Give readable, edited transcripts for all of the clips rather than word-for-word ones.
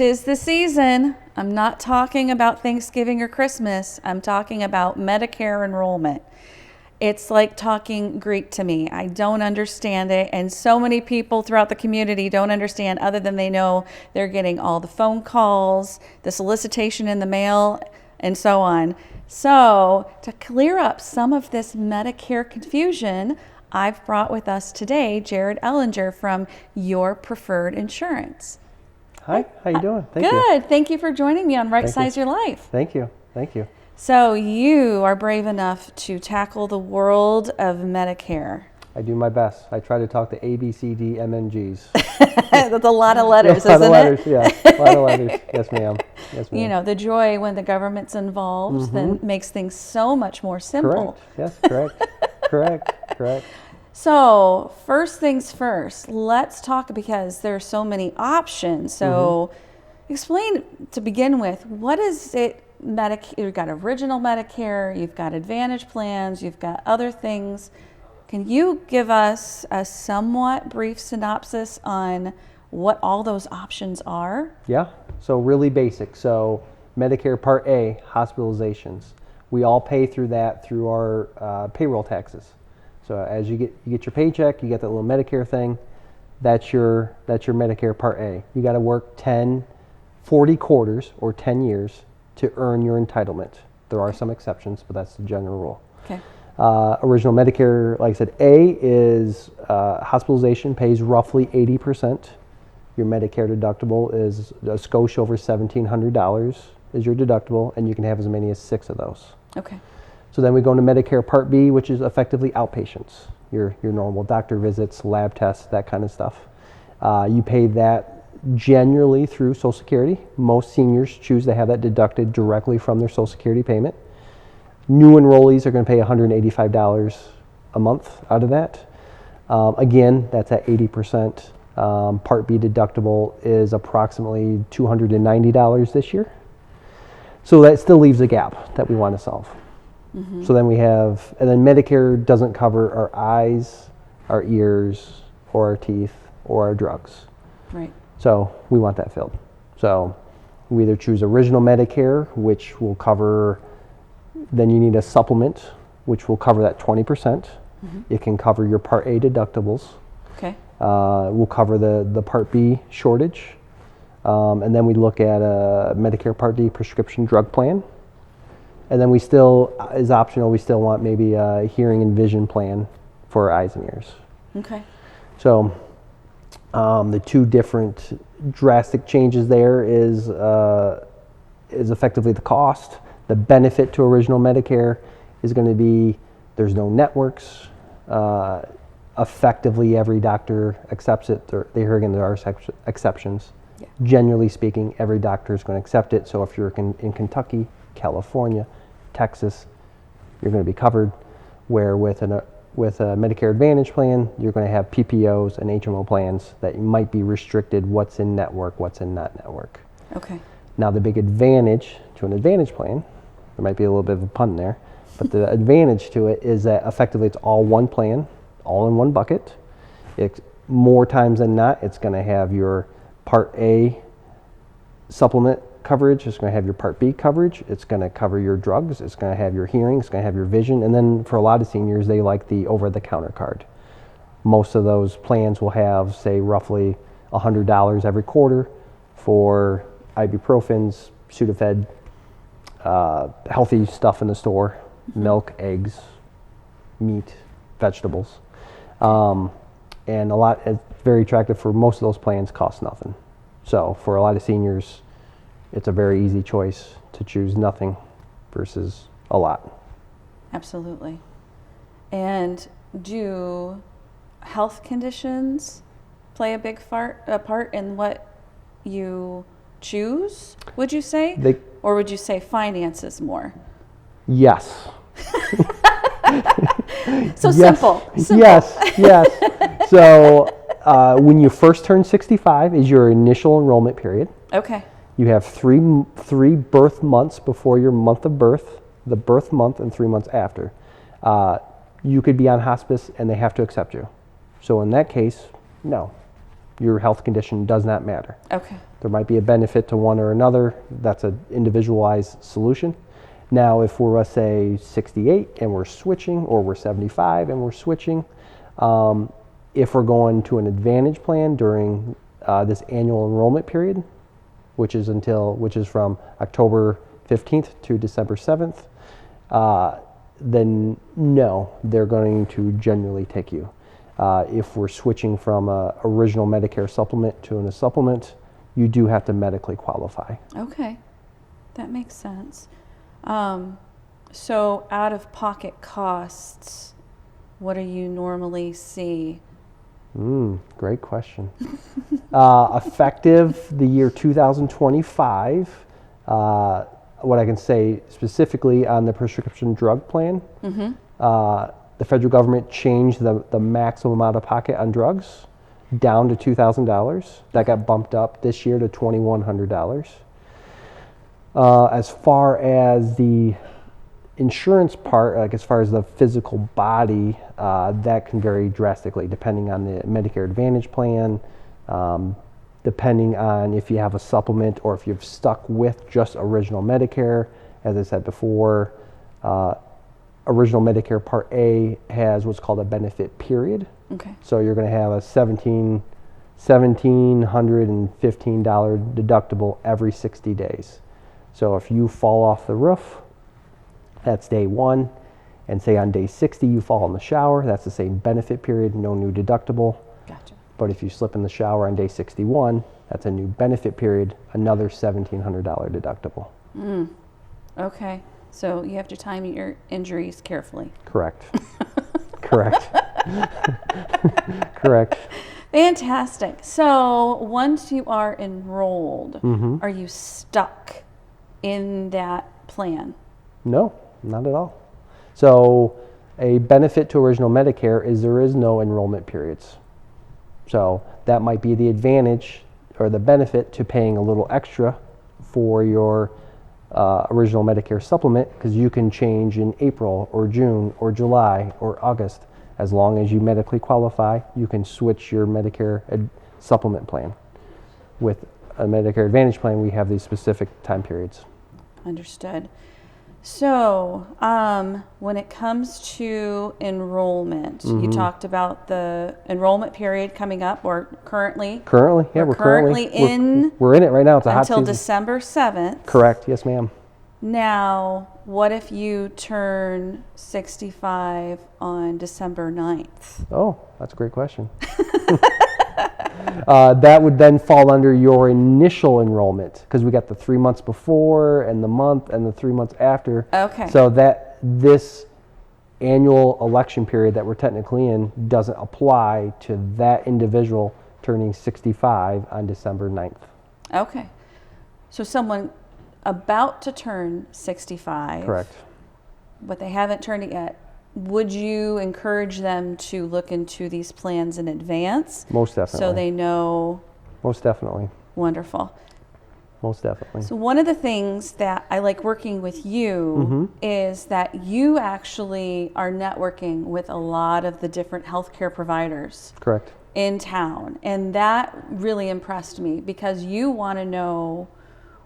'tis the season. I'm not talking about Thanksgiving or Christmas. I'm talking about Medicare enrollment. It's like talking Greek to me. I don't understand it. And so many people throughout the community don't understand, other than they know they're getting all the phone calls, the solicitation in the mail, and so on. So to clear up some of this Medicare confusion, I've brought with us today Jerrid Ellinger from Your Preferred Insurance. Hi, how you doing? Thank you. Good. Thank you for joining me on Right Size Your Life. Thank you. Thank you. So you are brave enough to tackle the world of Medicare. I do my best. I try to talk to A, B, C, D, M, and G's. That's a lot of letters, isn't it? A lot of letters, yeah. A lot of letters. Yes, ma'am. Yes, ma'am. You know, the joy when the government's involved then makes things so much more simple. Correct. Yes, correct. Correct. So first things first, let's talk, because there are so many options. So explain to begin with, what is it? Medicare, you've got original Medicare, you've got Advantage plans, you've got other things. Can you give us a somewhat brief synopsis on what all those options are? Yeah, so really basic. So Medicare Part A, hospitalizations. We all pay through that through our payroll taxes. So as you get your paycheck, you get that little Medicare thing. That's your Medicare Part A. You got to work 40 quarters or 10 years to earn your entitlement. There are some exceptions, but that's the general rule. Okay. Original Medicare, like I said, A is hospitalization, pays roughly 80%. Your Medicare deductible is a skosh over $1,700 is your deductible, and you can have as many as 6 of those. Okay. So then we go into Medicare Part B, which is effectively outpatients. Your normal doctor visits, lab tests, that kind of stuff. You pay that generally through Social Security. Most seniors choose to have that deducted directly from their Social Security payment. New enrollees are going to pay $185 a month out of that. Again, that's at 80%. Part B deductible is approximately $290 this year. So that still leaves a gap that we want to solve. So then we have, and then Medicare doesn't cover our eyes, our ears, or our teeth, or our drugs. Right. So we want that filled. So we either choose original Medicare, which will cover, then you need a supplement, which will cover that 20%. It can cover your Part A deductibles. Okay. We'll cover the Part B shortage. And then we look at a Medicare Part D prescription drug plan. And then we still, as optional, we still want maybe a hearing and vision plan for our eyes and ears. Okay. So the two different drastic changes there is effectively the cost. The benefit to original Medicare is going to be there's no networks. Effectively, every doctor accepts it. Here again, there are exceptions. Yeah. Generally speaking, every doctor is going to accept it. So if you're in Kentucky, California, Texas, you're going to be covered. Where with a Medicare Advantage plan, you're going to have PPOs and HMO plans that might be restricted what's in network, what's in not network. Okay. Now the big advantage to an Advantage plan, there might be a little bit of a pun there, but the advantage to it is that effectively it's all one plan, all in one bucket. More times than not, it's going to have your Part A supplement coverage, it's going to have your Part B coverage, it's going to cover your drugs, it's going to have your hearing, it's going to have your vision, and then for a lot of seniors, they like the over-the-counter card. Most of those plans will have, say, roughly $100 every quarter for ibuprofens, Sudafed, healthy stuff in the store, milk, eggs, meat, vegetables. And it's very attractive for most of those plans, cost nothing. So for a lot of seniors, it's a very easy choice to choose nothing versus a lot. Absolutely. And do health conditions play a big part in what you choose, would you say? Or would you say finances more? Yes. So simple. Yes. So when you first turn 65 is your initial enrollment period. Okay. You have three birth months before your month of birth, the birth month, and 3 months after. You could be on hospice and they have to accept you. So in that case, no. your health condition does not matter. Okay. There might be a benefit to one or another. That's an individualized solution. Now, if we're, let's say, 68 and we're switching, or we're 75 and we're switching, if we're going to an Advantage plan during this annual enrollment period, which is from October 15th to December 7th, then no, they're going to generally take you. If we're switching from a original Medicare supplement to a supplement, you do have to medically qualify. Okay, that makes sense. So out-of-pocket costs, what do you normally see? Great question. Effective the year 2025, what I can say specifically on the prescription drug plan, the federal government changed the maximum out-of-pocket on drugs down to $2,000. That got bumped up this year to $2,100. As far as the insurance part, like as far as the physical body, that can vary drastically depending on the Medicare Advantage plan, depending on if you have a supplement or if you've stuck with just original Medicare. As I said before, original Medicare Part A has what's called a benefit period. Okay. So you're going to have a $1,715 deductible every 60 days. So if you fall off the roof, that's day 1. And say on day 60 you fall in the shower, that's the same benefit period, no new deductible. Gotcha. But if you slip in the shower on day 61, that's a new benefit period, another $1,700 deductible. Okay. So you have to time your injuries carefully. Correct. Correct. Correct. Fantastic. So once you are enrolled, are you stuck in that plan? No, not at all. So a benefit to original Medicare is there is no enrollment periods. So that might be the advantage or the benefit to paying a little extra for your original Medicare supplement, because you can change in April or June or July or August. As long as you medically qualify, you can switch your Medicare supplement plan. With a Medicare Advantage plan, we have these specific time periods. Understood. So when it comes to enrollment, you talked about the enrollment period coming up, or currently. We're currently in. We're in it right now. It's a hot until season. December 7th. Correct. Yes, ma'am. Now, what if you turn 65 on December 9th? Oh, that's a great question. That would then fall under your initial enrollment, because we got the 3 months before and the month and the 3 months after. Okay. So that this annual election period that we're technically in doesn't apply to that individual turning 65 on December 9th. Okay. So someone about to turn 65. Correct. But they haven't turned it yet. Would you encourage them to look into these plans in advance? Most definitely. So they know. Most definitely. Wonderful. Most definitely. So one of the things that I like working with you is that you actually are networking with a lot of the different healthcare providers. Correct. In town. And that really impressed me, because you want to know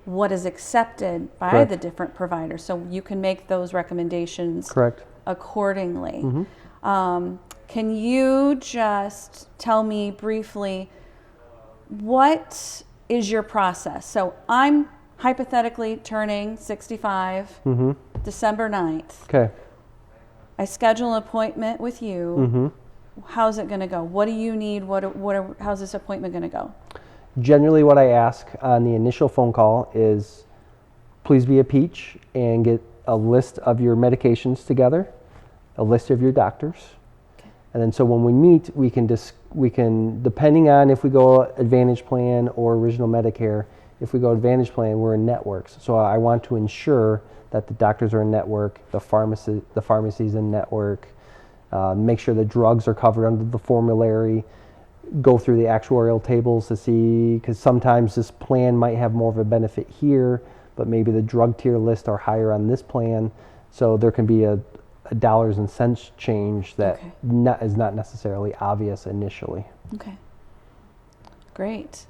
what is accepted by Correct. the different providers, so you can make those recommendations. Correct. Accordingly. Can you just tell me briefly, what is your process? So I'm hypothetically turning 65 December 9th. Okay. I schedule an appointment with you. How's it going to go? What do you need? How's this appointment going to go? Generally, what I ask on the initial phone call is, please be a peach and get a list of your medications together, a list of your doctors. Okay. And then so when we meet, we can depending on if we go Advantage plan or original Medicare, if we go Advantage plan, we're in networks. So I want to ensure that the doctors are in network, the pharmacy's in network, make sure the drugs are covered under the formulary, go through the actuarial tables to see, because sometimes this plan might have more of a benefit here, but maybe the drug tier lists are higher on this plan. So there can be a dollars and cents change that is not necessarily obvious initially. Okay. Great.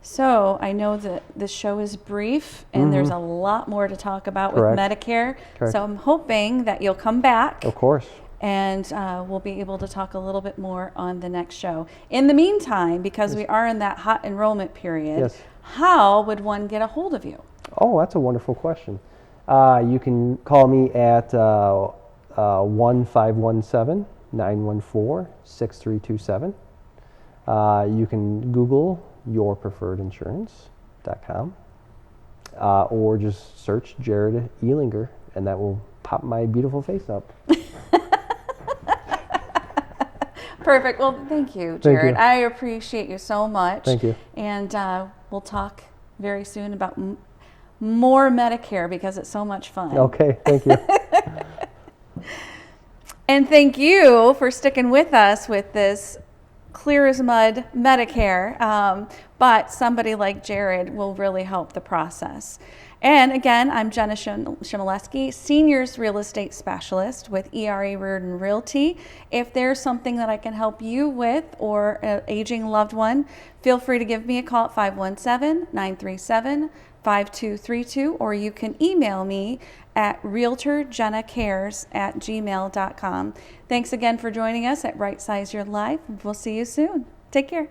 So I know that this show is brief and there's a lot more to talk about with Correct. Medicare. Correct. So I'm hoping that you'll come back. Of course. And we'll be able to talk a little bit more on the next show. In the meantime, because we are in that hot enrollment period, Yes. how would one get a hold of you? Oh, that's a wonderful question. You can call me at 1-517-914-6327. You can Google yourpreferredinsurance.com or just search Jerrid Elinger, and that will pop my beautiful face up. Perfect. Well, thank you, Thank Jerrid. you. I appreciate you so much. Thank you. And we'll talk very soon about more Medicare because it's so much fun. Okay, thank you. And thank you for sticking with us with this clear as mud Medicare. But somebody like Jerrid will really help the process. And again, I'm Jenna Shimoleski, Seniors Real Estate Specialist with ERA Reardon Realty. If there's something that I can help you with or an aging loved one, feel free to give me a call at 517-937-5232, or you can email me at realtorjennacares@gmail.com. Thanks again for joining us at Right Size Your Life. We'll see you soon. Take care.